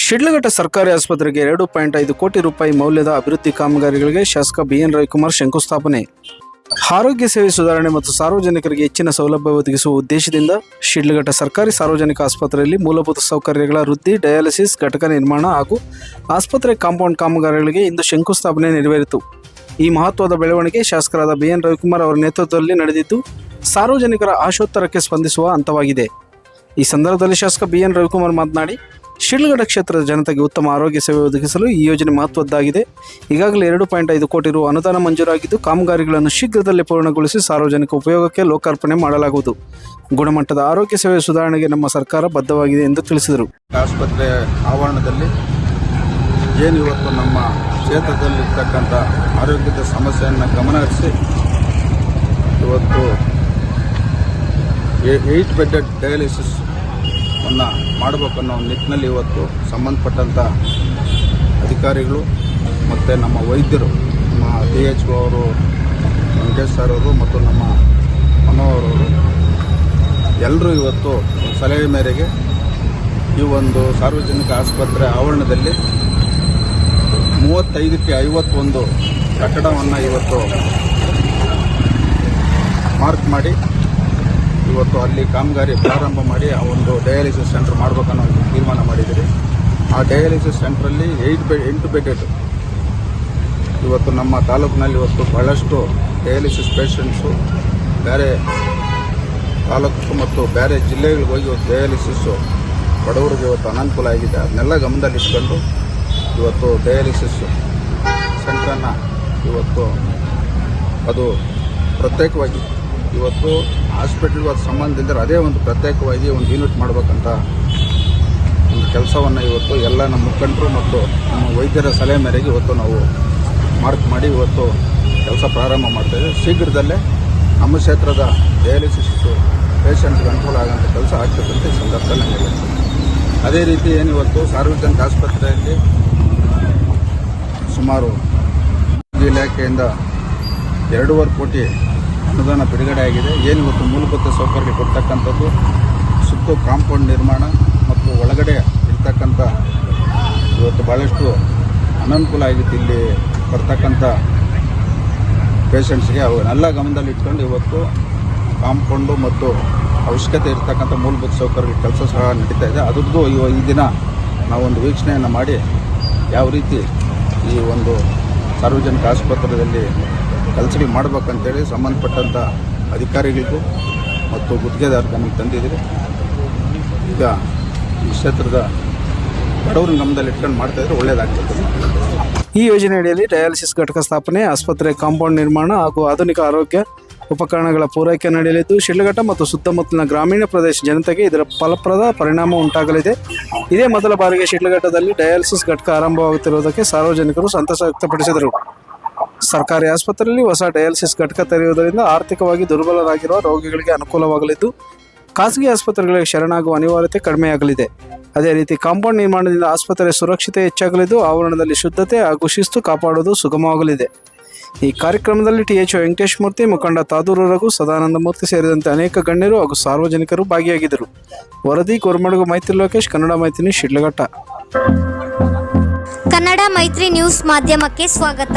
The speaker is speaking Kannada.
ಶಿಡ್ಲಘಟ್ಟ ಸರ್ಕಾರಿ ಆಸ್ಪತ್ರೆಗೆ 2.5 ಕೋಟಿ ರೂಪಾಯಿ ಮೌಲ್ಯದ ಅಭಿವೃದ್ಧಿ ಕಾಮಗಾರಿಗಳಿಗೆ ಶಾಸಕ ಬಿಎನ್ ರವಿಕುಮಾರ್ ಶಂಕುಸ್ಥಾಪನೆ. ಆರೋಗ್ಯ ಸೇವೆ ಸುಧಾರಣೆ ಮತ್ತು ಸಾರ್ವಜನಿಕರಿಗೆ ಹೆಚ್ಚಿನ ಸೌಲಭ್ಯ ಒದಗಿಸುವ ಉದ್ದೇಶದಿಂದ ಶಿಡ್ಲಘಟ್ಟ ಸರ್ಕಾರಿ ಸಾರ್ವಜನಿಕ ಆಸ್ಪತ್ರೆಯಲ್ಲಿ ಮೂಲಭೂತ ಸೌಕರ್ಯಗಳ ವೃದ್ಧಿ, ಡಯಾಲಿಸಿಸ್ ಘಟಕ ನಿರ್ಮಾಣ ಹಾಗೂ ಆಸ್ಪತ್ರೆ ಕಾಂಪೌಂಡ್ ಕಾಮಗಾರಿಗಳಿಗೆ ಇಂದು ಶಂಕುಸ್ಥಾಪನೆ ನೆರವೇರಿತು. ಈ ಮಹತ್ವದ ಬೆಳವಣಿಗೆ ಶಾಸಕರಾದ ಬಿಎನ್ ರವಿಕುಮಾರ್ ಅವರ ನೇತೃತ್ವದಲ್ಲಿ ನಡೆದಿದ್ದು, ಸಾರ್ವಜನಿಕರ ಆಶೋತ್ತರಕ್ಕೆ ಸ್ಪಂದಿಸುವ ಹಂತವಾಗಿದೆ. ಈ ಸಂದರ್ಭದಲ್ಲಿ ಶಾಸಕ ಬಿಎನ್ ರವಿಕುಮಾರ್ ಮಾತನಾಡಿ, ಶಿಡ್ಲಘಟ್ಟ ಕ್ಷೇತ್ರದ ಜನತೆಗೆ ಉತ್ತಮ ಆರೋಗ್ಯ ಸೇವೆ ಒದಗಿಸಲು ಈ ಯೋಜನೆ ಮಹತ್ವದ್ದಾಗಿದೆ. ಈಗಾಗಲೇ 2.5 ಕೋಟಿ ರು ಅನುದಾನ ಮಂಜೂರಾಗಿದ್ದು, ಕಾಮಗಾರಿಗಳನ್ನು ಶೀಘ್ರದಲ್ಲೇ ಪೂರ್ಣಗೊಳಿಸಿ ಸಾರ್ವಜನಿಕ ಉಪಯೋಗಕ್ಕೆ ಲೋಕಾರ್ಪಣೆ ಮಾಡಲಾಗುವುದು. ಗುಣಮಟ್ಟದ ಆರೋಗ್ಯ ಸೇವೆ ಸುಧಾರಣೆಗೆ ನಮ್ಮ ಸರ್ಕಾರ ಬದ್ಧವಾಗಿದೆ ಎಂದು ತಿಳಿಸಿದರು. ಆಸ್ಪತ್ರೆ ಆವರಣದಲ್ಲಿ ಏನು ಇವತ್ತು ನಮ್ಮ ಕ್ಷೇತ್ರದಲ್ಲಿರ್ತಕ್ಕಂಥ ಆರೋಗ್ಯದ ಸಮಸ್ಯೆಯನ್ನು ಗಮನಹರಿಸಿ ಇವತ್ತು 8 ಬೆಡ್ಡೆಡ್ ಡಯಾಲಿಸಿಸ್ ಮಾಡಬೇಕನ್ನೋ ನಿಟ್ಟಿನಲ್ಲಿ ಇವತ್ತು ಸಂಬಂಧಪಟ್ಟಂಥ ಅಧಿಕಾರಿಗಳು ಮತ್ತು ನಮ್ಮ ವೈದ್ಯರು, ನಮ್ಮ DHO ಅವರು, ವೆಂಕಟೇಶ್ ಸರ್ ಅವರು ಮತ್ತು ನಮ್ಮ ಮನೋಹರವರು ಎಲ್ಲರೂ ಇವತ್ತು ಸಲಹೆ ಮೇರೆಗೆ ಈ ಒಂದು ಸಾರ್ವಜನಿಕ ಆಸ್ಪತ್ರೆ ಆವರಣದಲ್ಲಿ 35ಕ್ಕೆ 51 ಕಟ್ಟಡವನ್ನು ಇವತ್ತು ಮಾರ್ಕ್ ಮಾಡಿ ಇವತ್ತು ಅಲ್ಲಿ ಕಾಮಗಾರಿ ಪ್ರಾರಂಭ ಮಾಡಿ ಆ ಒಂದು ಡಯಾಲಿಸಿಸ್ ಸೆಂಟರ್ ಮಾಡಬೇಕನ್ನೋ ಒಂದು ತೀರ್ಮಾನ ಮಾಡಿದ್ದೀರಿ. ಆ ಡಯಾಲಿಸಿಸ್ ಸೆಂಟ್ರಲ್ಲಿ 8 ಬೆಡ್ಡೆಡ್ ಇವತ್ತು ನಮ್ಮ ತಾಲೂಕಿನಲ್ಲಿ ಇವತ್ತು ಬಹಳಷ್ಟು ಡಯಾಲಿಸಿಸ್ ಪೇಷಂಟ್ಸು ಬೇರೆ ತಾಲೂಕು ಮತ್ತು ಬೇರೆ ಜಿಲ್ಲೆಗಳಿಗೆ ಹೋಗಿ ಇವತ್ತು ಡಯಾಲಿಸಿಸ್ಸು ಬಡವರಿಗೆ ಇವತ್ತು ಅನಾನುಕೂಲ ಆಗಿದೆ. ಅದನ್ನೆಲ್ಲ ಗಮನದಲ್ಲಿಟ್ಕೊಂಡು ಇವತ್ತು ಡಯಾಲಿಸಿಸ್ ಸೆಂಟ್ರನ್ನು ಇವತ್ತು ಅದು ಪ್ರತ್ಯೇಕವಾಗಿ ಇವತ್ತು ಹಾಸ್ಪಿಟಲ್ಗೆ ಅದು ಸಂಬಂಧದಿಂದ ಅದೇ ಒಂದು ಪ್ರತ್ಯೇಕವಾಗಿ ಒಂದು ಯೂನಿಟ್ ಮಾಡಬೇಕಂತ ಒಂದು ಕೆಲಸವನ್ನು ಇವತ್ತು ಎಲ್ಲ ನಮ್ಮ ಮುಖಂಡರು ಮತ್ತು ನಮ್ಮ ವೈದ್ಯರ ಸಲಹೆ ಮೇರೆಗೆ ಇವತ್ತು ನಾವು ಮಾರ್ಕ್ ಮಾಡಿ ಇವತ್ತು ಕೆಲಸ ಪ್ರಾರಂಭ ಮಾಡ್ತಾಯಿದ್ದೀವಿ. ಶೀಘ್ರದಲ್ಲೇ ನಮ್ಮ ಕ್ಷೇತ್ರದ ಡಯಾಲಿಸಿಸ್ ಪೇಷಂಟ್ಗೆ ಅನುಕೂಲ ಆಗೋಂಥ ಕೆಲಸ ಆಗ್ತಕ್ಕಂಥ ಈ ಸಂದರ್ಭದಲ್ಲಿ ನನಗೆ ಅದೇ ರೀತಿ ಏನು ಇವತ್ತು ಸಾರ್ವಜನಿಕ ಆಸ್ಪತ್ರೆಯಲ್ಲಿ ಸುಮಾರು ಇಲಾಖೆಯಿಂದ 2.5 ಕೋಟಿ ಅನುದಾನ ಬಿಡುಗಡೆ ಆಗಿದೆ. ಏನು ಇವತ್ತು ಮೂಲಭೂತ ಸೌಕರ್ಯ ಕೊಡ್ತಕ್ಕಂಥದ್ದು, ಸುತ್ತ ಕಾಂಪೌಂಡ್ ನಿರ್ಮಾಣ ಮತ್ತು ಒಳಗಡೆ ಇರ್ತಕ್ಕಂಥ ಇವತ್ತು ಭಾಳಷ್ಟು ಅನನುಕೂಲ ಆಗಿತ್ತು ಇಲ್ಲಿ ಬರ್ತಕ್ಕಂಥ ಪೇಷಂಟ್ಸ್ಗೆ. ಅವನ್ನೆಲ್ಲ ಗಮನದಲ್ಲಿ ಇಟ್ಕೊಂಡು ಇವತ್ತು ಕಾಂಪೌಂಡು ಮತ್ತು ಅವಶ್ಯಕತೆ ಇರ್ತಕ್ಕಂಥ ಮೂಲಭೂತ ಸೌಕರ್ಯ ಕೆಲಸ ಸಹ ನಡೀತಾ ಇದೆ. ಅದರದ್ದು ಈ ದಿನ ನಾವೊಂದು ವೀಕ್ಷಣೆಯನ್ನು ಮಾಡಿ ಯಾವ ರೀತಿ ಈ ಒಂದು ಸಾರ್ವಜನಿಕ ಆಸ್ಪತ್ರೆಯಲ್ಲಿ ಕೆಲಸಗಳು ಮಾಡಬೇಕಂತೇಳಿ ಸಂಬಂಧಪಟ್ಟಂಥ ಅಧಿಕಾರಿಗಳಿಗೂ ಮತ್ತು ಗುತ್ತಿಗೆದಾರರಿಗೆ ನಮಗೆ ತಂದಿದ್ದೀರಿ. ಈಗ ಈ ಕ್ಷೇತ್ರದ ಬಡವರ ಗಮನದಲ್ಲಿ ಇಟ್ಕೊಂಡು ಮಾಡ್ತಾಯಿದ್ರೆ ಒಳ್ಳೆಯದಾಗ್ತದೆ. ಈ ಯೋಜನೆ ಅಡಿಯಲ್ಲಿ ಡಯಾಲಿಸಿಸ್ ಘಟಕ ಸ್ಥಾಪನೆ, ಆಸ್ಪತ್ರೆ ಕಾಂಪೌಂಡ್ ನಿರ್ಮಾಣ ಹಾಗೂ ಆಧುನಿಕ ಆರೋಗ್ಯ ಉಪಕರಣಗಳ ಪೂರೈಕೆ ನಡೆಯಲಿದ್ದು, ಶಿಡ್ಲಘಟ್ಟ ಮತ್ತು ಸುತ್ತಮುತ್ತಲಿನ ಗ್ರಾಮೀಣ ಪ್ರದೇಶ ಜನತೆಗೆ ಇದರ ಫಲಪ್ರದ ಪರಿಣಾಮ ಉಂಟಾಗಲಿದೆ. ಇದೇ ಮೊದಲ ಬಾರಿಗೆ ಶಿಡ್ಲಘಟ್ಟದಲ್ಲಿ ಡಯಾಲಿಸಿಸ್ ಘಟಕ ಆರಂಭವಾಗುತ್ತಿರುವುದಕ್ಕೆ ಸಾರ್ವಜನಿಕರು ಸಂತಸ ವ್ಯಕ್ತಪಡಿಸಿದರು. ಸರ್ಕಾರಿ ಆಸ್ಪತ್ರೆಯಲ್ಲಿ ಹೊಸ ಡಯಾಲಿಸಿಸ್ ಘಟಕ ತೆರೆಯುವುದರಿಂದ ಆರ್ಥಿಕವಾಗಿ ದುರ್ಬಲರಾಗಿರುವ ರೋಗಿಗಳಿಗೆ ಅನುಕೂಲವಾಗಲಿದ್ದು, ಖಾಸಗಿ ಆಸ್ಪತ್ರೆಗಳಿಗೆ ಶರಣಾಗುವ ಅನಿವಾರ್ಯತೆ ಕಡಿಮೆಯಾಗಲಿದೆ. ಅದೇ ರೀತಿ ಕಾಂಪೌಂಡ್ ನಿರ್ಮಾಣದಿಂದ ಆಸ್ಪತ್ರೆ ಸುರಕ್ಷತೆ ಹೆಚ್ಚಾಗಲಿದ್ದು, ಆವರಣದಲ್ಲಿ ಶುದ್ಧತೆ ಹಾಗೂ ಶಿಸ್ತು ಕಾಪಾಡುವುದು ಸುಗಮವಾಗಲಿದೆ. ಈ ಕಾರ್ಯಕ್ರಮದಲ್ಲಿ THO ವೆಂಕಟೇಶ್ ಮೂರ್ತಿ, ಮುಖಂಡ ತಾದೂರು ರಘು, ಸದಾನಂದ ಮೂರ್ತಿ ಸೇರಿದಂತೆ ಅನೇಕ ಗಣ್ಯರು ಹಾಗೂ ಸಾರ್ವಜನಿಕರು ಭಾಗಿಯಾಗಿದ್ದರು. ವರದಿ ಕೋರ್ಮಡಗು ಮೈತ್ರಿ ಲೋಕೇಶ್, ಕನ್ನಡ ಮೈತ್ರಿ, ಶಿಡ್ಲಘಟ್ಟ. ಕನ್ನಡ ಮೈತ್ರಿ ನ್ಯೂಸ್ ಮಾಧ್ಯಮಕ್ಕೆ ಸ್ವಾಗತ.